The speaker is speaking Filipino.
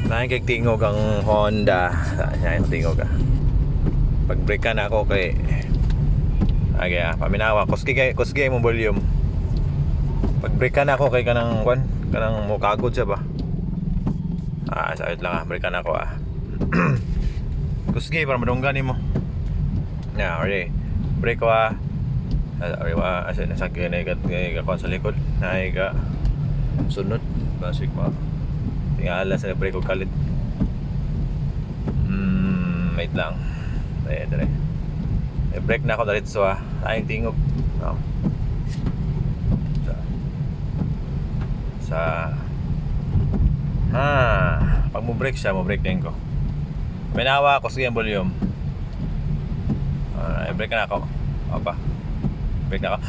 Nakikigtingog ang Honda. Nakikigtingog ka. Pag break ka na ako kay paminawa kusgi mo volume. Pag break ka na ako kay kanang mukagod siya ba. Sakit lang break ka na ako kusgi para madunggan mo. Okay. Break ko asa nasakyan ka sa likod. Ka sunod basic mo. Tingala sa break ko kalit. Wait lang. Dere. Break na ako diretso tayong tingog. Pag mo break siya, mo break din ko. Minawa ko sige ang volume. Break na ako. Break na ako.